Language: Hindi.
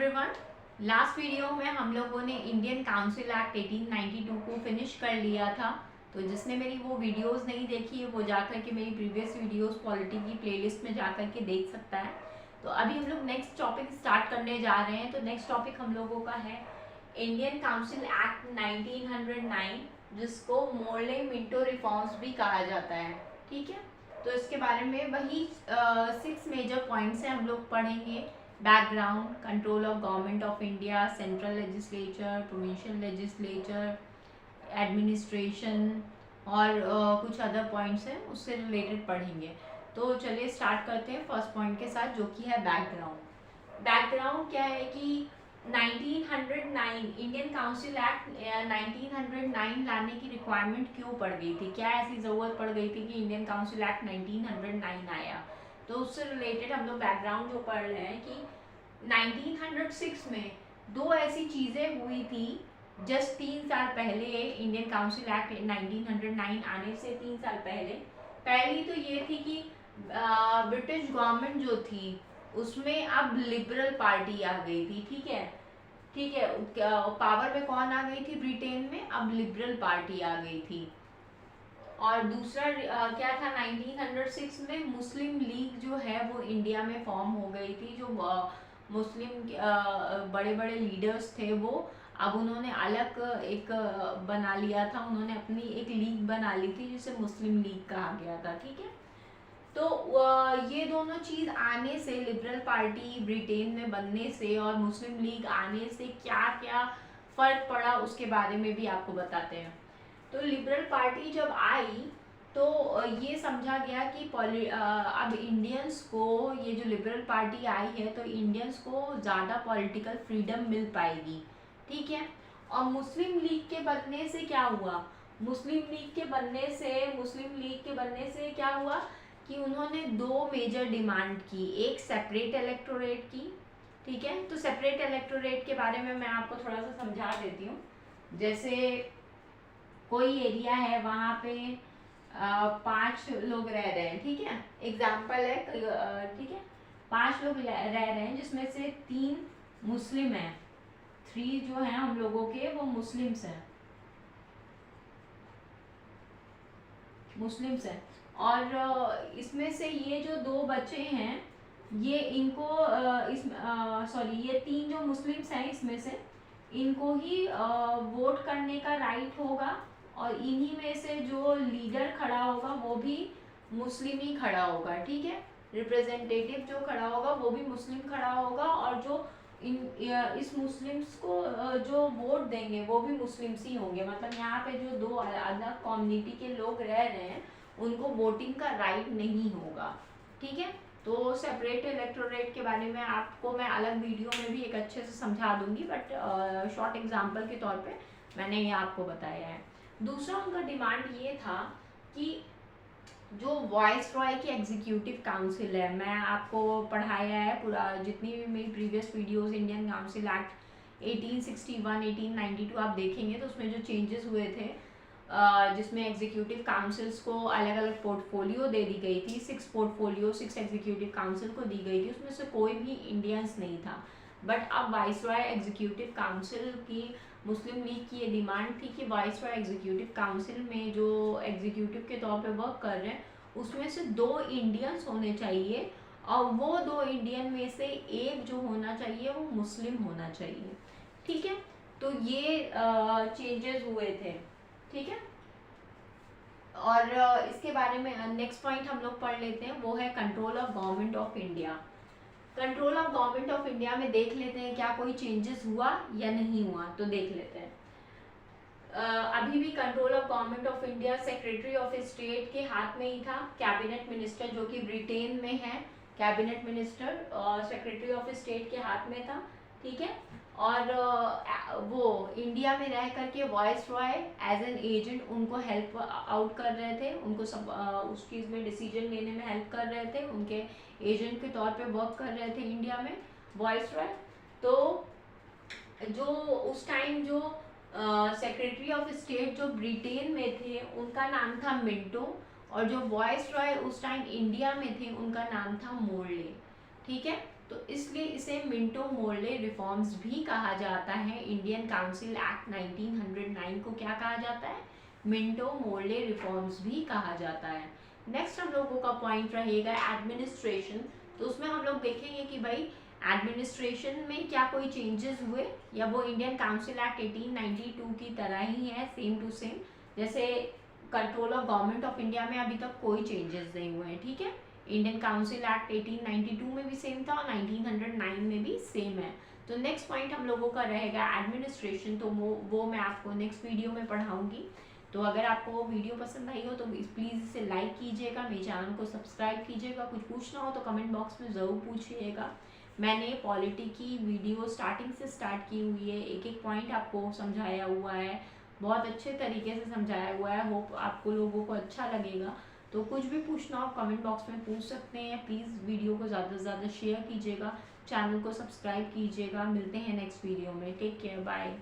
एवरीवन। लास्ट वीडियो में हम लोगों ने इंडियन काउंसिल एक्ट 1892 को फिनिश कर लिया था। तो जिसने मेरी वो वीडियोस नहीं देखी है वो जाकर के मेरी प्रीवियस वीडियोस पॉलिटी की प्लेलिस्ट में जाकर के देख सकता है। तो अभी हम लोग नेक्स्ट टॉपिक स्टार्ट करने जा रहे हैं। तो नेक्स्ट टॉपिक हम लोगों का है इंडियन काउंसिल एक्ट 1909, जिसको मोर्ले मिंटो रिफॉर्म्स भी कहा जाता है। ठीक है, तो इसके बारे में वही 6 मेजर पॉइंट्स हैं हम लोग पढ़ेंगे। Background, control of government of India, central legislature, provincial legislature, administration और कुछ अदर पॉइंट्स हैं उससे रिलेटेड पढ़ेंगे। तो चलिए स्टार्ट करते हैं फर्स्ट पॉइंट के साथ, जो कि है बैकग्राउंड। बैकग्राउंड क्या है कि 1909 इंडियन काउंसिल एक्ट 1909 लाने की रिक्वायरमेंट क्यों पड़ गई थी, क्या ऐसी ज़रूरत पड़ गई थी कि इंडियन काउंसिल एक्ट 1909 आया। तो उससे रिलेटेड हम लोग बैकग्राउंड जो पढ़ रहे हैं कि 1906 में दो ऐसी चीज़ें हुई थी। जस्ट 3 साल पहले, इंडियन काउंसिल एक्ट 1909 आने से 3 साल पहले, पहली तो ये थी कि ब्रिटिश गवर्नमेंट जो थी उसमें अब लिबरल पार्टी आ गई थी। ठीक है, ठीक है, पावर में कौन आ गई थी ब्रिटेन में, अब लिबरल पार्टी आ गई थी। और दूसरा क्या था, 1906 में मुस्लिम लीग जो है वो इंडिया में फॉर्म हो गई थी। जो मुस्लिम बड़े बड़े लीडर्स थे वो अब उन्होंने अलग एक बना लिया था, उन्होंने अपनी एक लीग बना ली थी जिसे मुस्लिम लीग कहा गया था। ठीक है, तो ये दोनों चीज़ आने से, लिबरल पार्टी ब्रिटेन में बनने से और मुस्लिम लीग आने से क्या क्या फ़र्क पड़ा उसके बारे में भी आपको बताते हैं। तो लिबरल पार्टी जब आई तो ये समझा गया कि अब इंडियंस को, ये जो लिबरल पार्टी आई है तो इंडियंस को ज़्यादा पॉलिटिकल फ्रीडम मिल पाएगी। ठीक है, और मुस्लिम लीग के बनने से क्या हुआ, मुस्लिम लीग के बनने से क्या हुआ कि उन्होंने दो मेजर डिमांड की, एक सेपरेट इलेक्टोरेट की। ठीक है, तो सेपरेट इलेक्टोरेट के बारे में मैं आपको थोड़ा सा समझा देती हूँ। जैसे कोई एरिया है, वहाँ पे 5 लोग रह रहे हैं। ठीक है, एग्जाम्पल है, ठीक है, 5 लोग रह रहे हैं जिसमें से 3 मुस्लिम हैं, 3 जो हैं हम लोगों के वो मुस्लिम्स हैं, और इसमें से ये जो 2 बच्चे हैं ये इनको ये 3 जो मुस्लिम्स हैं इसमें से इनको ही वोट करने का राइट होगा, और इन्हीं में से जो लीडर खड़ा होगा वो भी मुस्लिम ही खड़ा होगा। ठीक है, रिप्रेजेंटेटिव जो खड़ा होगा वो भी मुस्लिम खड़ा होगा, और जो इस मुस्लिम्स को जो वोट देंगे वो भी मुस्लिम्स ही होंगे। मतलब यहाँ पे जो 2 अलग कम्युनिटी के लोग रह रहे हैं उनको वोटिंग का राइट नहीं होगा। ठीक है, तो सेपरेट इलेक्टोरेट के बारे में आपको मैं अलग वीडियो में भी एक अच्छे से समझा दूंगी, बट शॉर्ट एग्जांपल के तौर पे मैंने ये आपको बताया है। दूसरा उनका डिमांड ये था कि जो वॉइस रॉय की एग्जीक्यूटिव काउंसिल है, मैं आपको पढ़ाया है पूरा, जितनी भी मेरी previous videos Indian council act 1861 1892 आप देखेंगे तो उसमें जो चेंजेस हुए थे, जिसमें एग्जीक्यूटिव काउंसिल्स को अलग अलग पोर्टफोलियो दे दी गई थी, 6 पोर्टफोलियो 6 एग्जीक्यूटिव काउंसिल को दी गई थी, उसमें से कोई भी इंडियंस नहीं था। बट अब वाइसरॉय एग्जीक्यूटिव काउंसिल की, मुस्लिम लीग की ये डिमांड थी कि वाइसरॉय एग्जीक्यूटिव काउंसिल में जो एग्जीक्यूटिव के तौर पे वर्क कर रहे हैं उसमें से 2 इंडियंस होने चाहिए, और वो 2 इंडियन में से एक जो होना चाहिए वो मुस्लिम होना चाहिए। ठीक है, तो ये चेंजेस हुए थे। ठीक है, और इसके बारे में नेक्स्ट पॉइंट हम लोग पढ़ लेते हैं, वो है control of government of India. Control of government of India में देख लेते हैं क्या कोई चेंजेस हुआ या नहीं हुआ, तो देख लेते हैं। अभी भी control of government of India secretary of state के हाथ में ही था। कैबिनेट मिनिस्टर जो कि ब्रिटेन में है, cabinet minister secretary of state के हाथ में था। ठीक है, और वो इंडिया में रह करके viceroy as an agent उनको हेल्प आउट कर रहे थे, उनको सब उस चीज़ में डिसीजन लेने में हेल्प कर रहे थे, उनके एजेंट के तौर पे वर्क कर रहे थे इंडिया में वॉइस रॉय। तो जो उस टाइम जो सेक्रेटरी ऑफ स्टेट जो ब्रिटेन में थे उनका नाम था मिंटो, और जो वॉइस रॉय उस टाइम इंडिया में थे उनका नाम था मोर्ले। ठीक है, तो इसलिए इसे मिंटो मोर्ले रिफॉर्म्स भी कहा जाता है। इंडियन काउंसिल एक्ट 1909 को क्या कहा जाता है? मिंटो मोर्ले रिफॉर्म्स भी कहा जाता है। नेक्स्ट हम लोगों का पॉइंट रहेगा एडमिनिस्ट्रेशन। तो उसमें हम लोग देखेंगे कि भाई एडमिनिस्ट्रेशन में क्या कोई चेंजेस हुए या वो इंडियन काउंसिल एक्ट 1892 की तरह ही है, सेम टू सेम। जैसे control of government of India में अभी तक कोई चेंजेस नहीं हुए हैं, ठीक है। इंडियन काउंसिल एक्ट 1892 में भी सेम था और 1909 में भी सेम है। तो नेक्स्ट पॉइंट हम लोगों का रहेगा एडमिनिस्ट्रेशन। तो वो मैं आपको नेक्स्ट वीडियो में पढ़ाऊंगी। तो अगर आपको वो वीडियो पसंद आई हो तो प्लीज़ इसे लाइक कीजिएगा, मेरे चैनल को सब्सक्राइब कीजिएगा। कुछ पूछना हो तो कमेंट बॉक्स में ज़रूर पूछिएगा। मैंने पॉलिटी की वीडियो स्टार्टिंग से स्टार्ट की हुई है, एक एक पॉइंट आपको समझाया हुआ है, बहुत अच्छे तरीके से समझाया हुआ है। होप आपको लोगों को अच्छा लगेगा। तो कुछ भी पूछना हो कमेंट बॉक्स में पूछ सकते हैं। प्लीज़ वीडियो को ज़्यादा से ज़्यादा शेयर कीजिएगा, चैनल को सब्सक्राइब कीजिएगा। मिलते हैं नेक्स्ट वीडियो में। Take care, bye.